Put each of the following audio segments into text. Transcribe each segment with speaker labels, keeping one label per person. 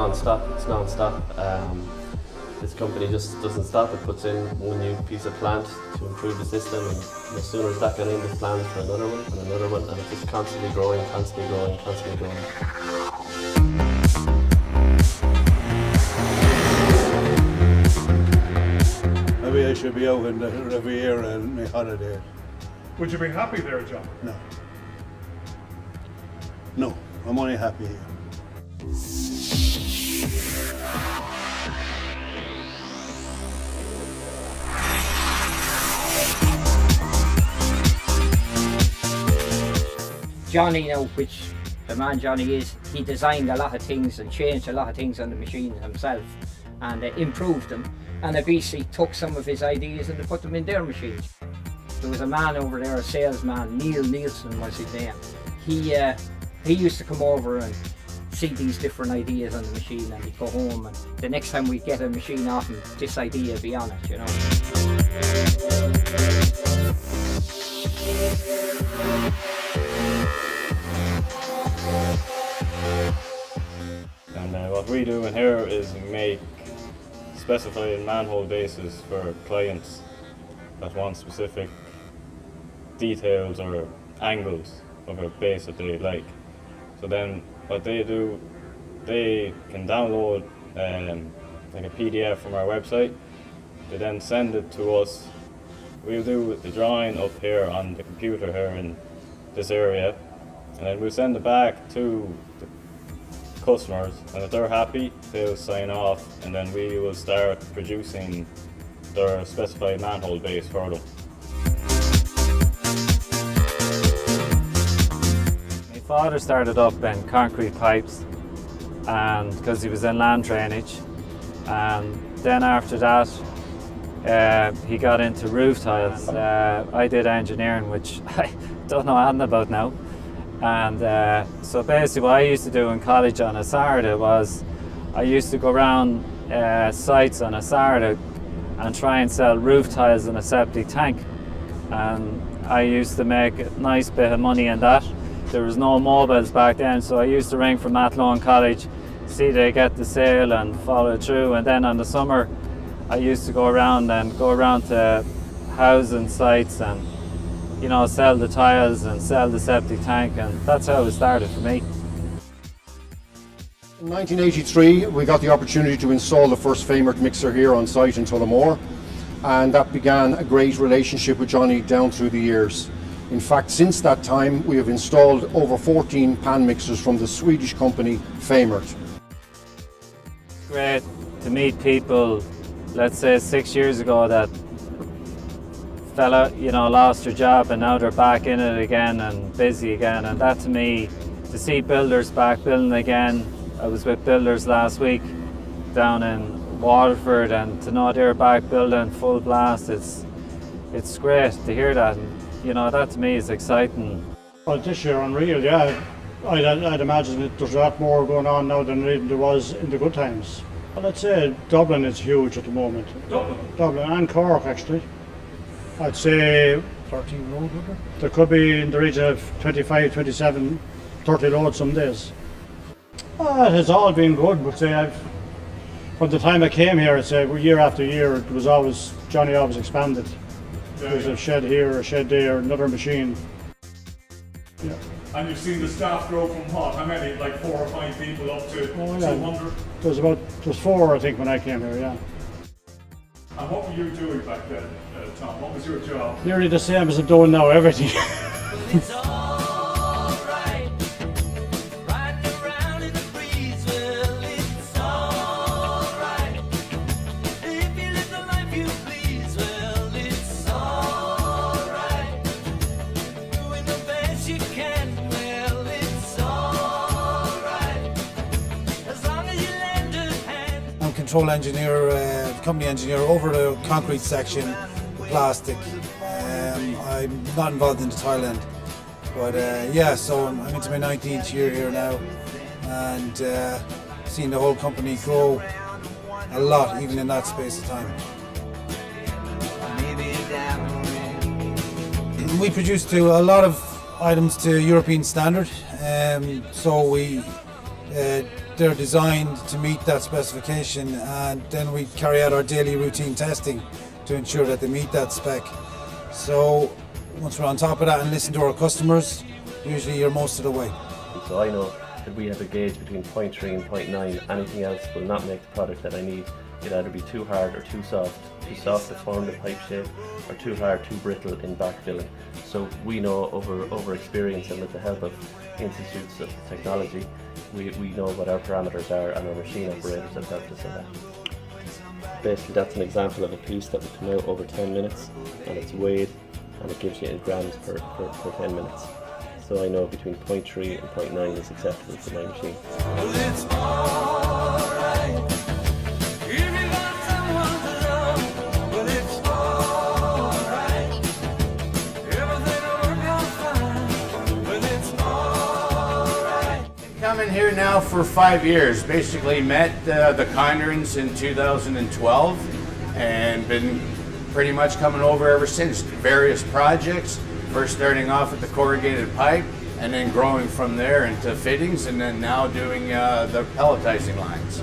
Speaker 1: non-stop. It's non-stop. This company just doesn't stop. It puts in one new piece of plant to improve the system, and as soon as that got in, there's plans for another one and another one, and it's just constantly growing, constantly growing, constantly growing.
Speaker 2: Maybe I should be out every year on my holiday.
Speaker 3: Would you be happy there, John?
Speaker 2: No. No, I'm only happy here.
Speaker 4: Johnny now, which the man Johnny is, he designed a lot of things and changed a lot of things on the machine himself and improved them, and they basically took some of his ideas and they put them in their machines. There was a man over there, a salesman, Neil Nielsen was his name. He used to come over and see these different ideas on the machine, and he'd go home, and the next time we'd get a machine off him, this idea would be on it, you know.
Speaker 5: And what we do in here is make specified manhole bases for clients that want specific details or angles of a base that they like. So then what they do, they can download like a PDF from our website. They then send it to us. We'll do the drawing up here on the computer here in this area, and then we'll send it back to the customers, and if they're happy, they'll sign off, and then we will start producing their specified manhole base for them.
Speaker 6: My father started up in concrete pipes, and because he was in land drainage, and then after that he got into roof tiles. I did engineering, which I don't know anything about now. And so basically what I used to do in college on a Saturday was I used to go around sites on a Saturday and try and sell roof tiles in a septic tank. And I used to make a nice bit of money in that. There was no mobiles back then, so I used to ring from Athlone College, see they get the sale and follow it through. And then on the summer I used to go around to housing sites and, you know, sell the tiles and sell the septic tank, and that's how it started for me.
Speaker 7: In 1983, we got the opportunity to install the first Famert mixer here on site in Tullamore, and that began a great relationship with Johnny down through the years. In fact, since that time, we have installed over 14 pan mixers from the Swedish company Famert.
Speaker 6: Great to meet people, let's say 6 years ago, that fella, you know, lost their job and now they're back in it again and busy again, and that to me, to see builders back building again. I was with builders last week down in Waterford, and to know they're back building full blast, it's great to hear that, and you know, that to me is exciting.
Speaker 3: Well, this year unreal, yeah. I'd imagine that there's a lot more going on now than there was in the good times. Well, I'd say Dublin is huge at the moment. Dublin and Cork actually. I'd say
Speaker 2: 13 load, would
Speaker 3: there could be in the region of 25, 27, 30 loads some days. It has all been good, but say from the time I came here, I'd say year after year, it was always, Johnny always expanded. There's a shed here, a shed there, another machine. Yeah.
Speaker 8: And you've seen the staff grow from what? How many? Like 4 or 5 people up to 200?
Speaker 3: There was 4, I think, when I came here, yeah.
Speaker 8: And what were you doing back then, Tom? What was your job?
Speaker 3: Nearly the same as I'm doing now, everything.
Speaker 9: Control engineer, company engineer over the concrete section, plastic. I'm not involved in the tile end, but yeah, so I'm into my 19th year here now, and seeing the whole company grow a lot, even in that space of time. We produce to a lot of items to European standard, so we they're designed to meet that specification, and then we carry out our daily routine testing to ensure that they meet that spec. So once we're on top of that and listen to our customers, usually you're most of the way.
Speaker 1: So I know that we have a gauge between 0.3 and 0.9. Anything else will not make the product that I need. It'll either be too hard or too soft to form the pipe shape, or too hard, too brittle in backfilling. So we know over experience, and with the help of institutes of technology, we know what our parameters are, and our machine operators have helped us in that. Basically, that's an example of a piece that will come out over 10 minutes, and it's weighed, and it gives you in grams per 10 minutes. So I know between 0.3 and 0.9 is acceptable for my machine.
Speaker 10: Coming here now for 5 years. Basically met the Condrons in 2012 and been pretty much coming over ever since. Various projects, first starting off with the corrugated pipe and then growing from there into fittings, and then now doing the pelletizing lines.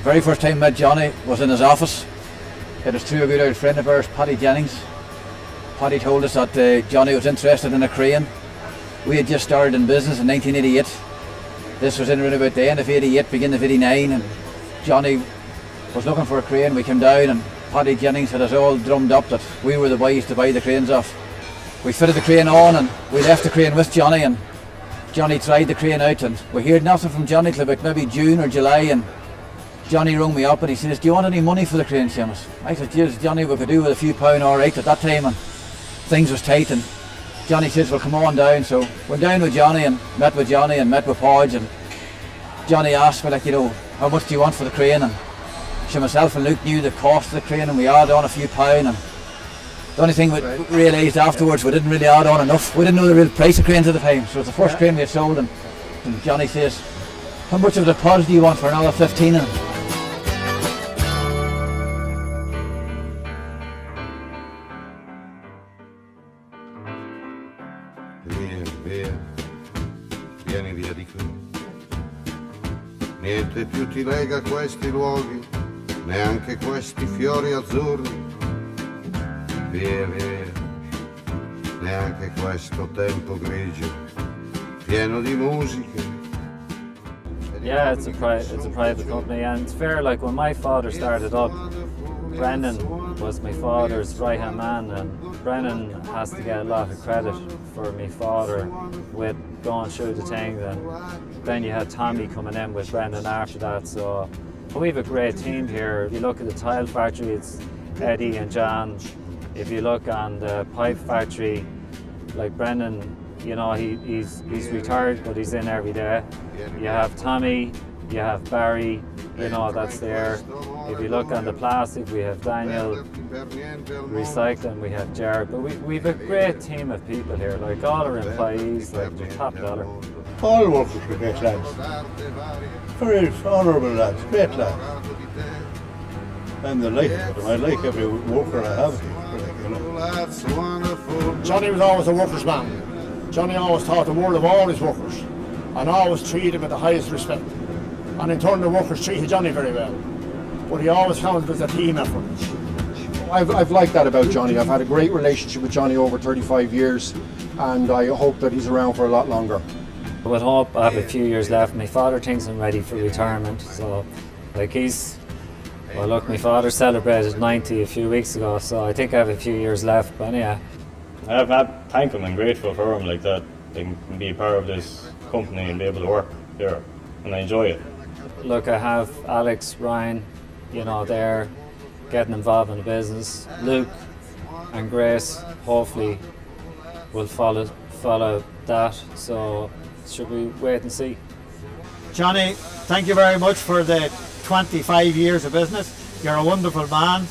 Speaker 11: Very first time met Johnny was in his office. It was through a good old friend of ours, Paddy Jennings. Paddy told us that Johnny was interested in a crane. We had just started in business in 1988. This was in around about the end of 88, beginning of 89, and Johnny was looking for a crane. We came down and Paddy Jennings had us all drummed up that we were the boys to buy the cranes off. We fitted the crane on and we left the crane with Johnny, and Johnny tried the crane out, and we heard nothing from Johnny till about maybe June or July, and Johnny rung me up and he says, "Do you want any money for the crane, Seamus?" I said, "Yes, Johnny, we could do with a few pound alright at that time," and things was tight, and Johnny says, "Well, come on down." So went down with Johnny and met with Podge, and Johnny asked me, like, you know, "How much do you want for the crane?" And so myself and Luke knew the cost of the crane, and we added on a few pound, and the only thing we realised afterwards, we didn't really add on enough. We didn't know the real price of cranes at the time, so it was the first crane we had sold, and Johnny says, "How much of a deposit do you want for another 15 of them?"
Speaker 12: Vieni via di qui. Niente più ti lega questi luoghi, neanche questi fiori azzurri. Via, via, neanche questo tempo grigio, pieno di musiche.
Speaker 6: Yeah, it's a private company, and it's fair. Like when my father started up, Brendan was my father's right hand man, and Brendan has to get a lot of credit for my father with going through the thing. And then you had Tommy coming in with Brendan after that. So we have a great team here. If you look at the tile factory, it's Eddie and John. If you look on the pipe factory, like Brendan, you know, he's retired, but he's in every day. You have Tommy, you have Barry, you know, that's there. If you look on the plastic, we have Daniel. Recycling, we have Jared. But we've a great team of people here, like all our employees, like the top dollar.
Speaker 2: All workers are great lads. Very honourable lads, great lads. And I like them. I like every worker I have here. You know.
Speaker 3: Johnny was always a worker's man. Johnny always thought the world of all his workers, and always treated them with the highest respect. And in turn, the workers treated Johnny very well. But he always found it was a team effort.
Speaker 7: I've liked that about Johnny. I've had a great relationship with Johnny over 35 years, and I hope that he's around for a lot longer.
Speaker 6: I would hope I have a few years left. My father thinks I'm ready for retirement, so like well look, my father celebrated 90 a few weeks ago, so I think I have a few years left, but yeah.
Speaker 5: I've had thank him and grateful for him, like that they can be a part of this company and be able to work here, and I enjoy it.
Speaker 6: Look, I have Alex, Ryan, you know, they're getting involved in the business. Luke and Grace hopefully will follow that, so should we wait and see.
Speaker 3: Johnny, thank you very much for the 25 years of business. You're a wonderful man,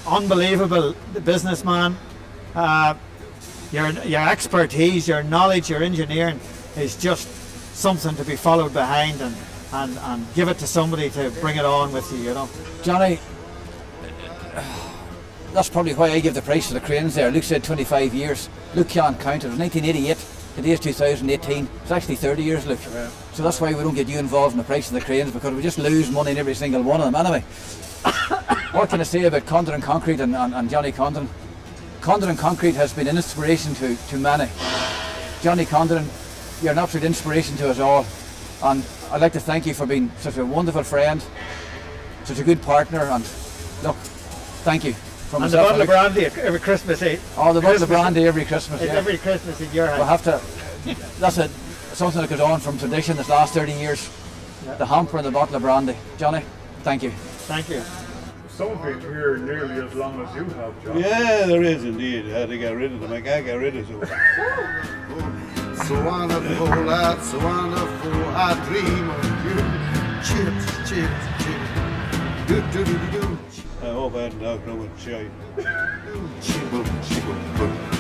Speaker 3: unbelievable businessman. Your expertise, your knowledge, your engineering is just something to be followed behind, and give it to somebody to bring it on with you, you know.
Speaker 11: Johnny, that's probably why I give the price for the cranes there. Luke said 25 years. Luke can't count. It was 1988. Today's 2018. It's actually 30 years, Luke.
Speaker 3: Yeah.
Speaker 11: So that's why we don't get you involved in the price of the cranes, because we just lose money in every single one of them anyway. What can I say about Condron Concrete and Johnny Condron? Condron Concrete has been an inspiration to many. Johnny Condron, you're an absolute inspiration to us all. And I'd like to thank you for being such a wonderful friend, such a good partner, and look, thank you. From
Speaker 4: And the
Speaker 11: myself
Speaker 4: bottle of
Speaker 11: Luke.
Speaker 4: brandy every Christmas, eh?
Speaker 11: Oh, the bottle of brandy every Christmas.
Speaker 4: It's
Speaker 11: Yeah.
Speaker 4: every Christmas in your house.
Speaker 11: We'll have to, that's something that goes on from tradition this last 30 years.
Speaker 4: Yeah.
Speaker 11: The hamper and the bottle of brandy. Johnny, thank you.
Speaker 4: Thank you.
Speaker 8: Some people here nearly as long as you have, John.
Speaker 2: Yeah, there is indeed. I had to get rid of them. I can't get rid of them.
Speaker 12: So wonderful, that's so wonderful. I dream of you. Chips, chips, chips. Do do do do do.
Speaker 2: I hope I hadn't talked no one shy.
Speaker 12: Chibble, chibble,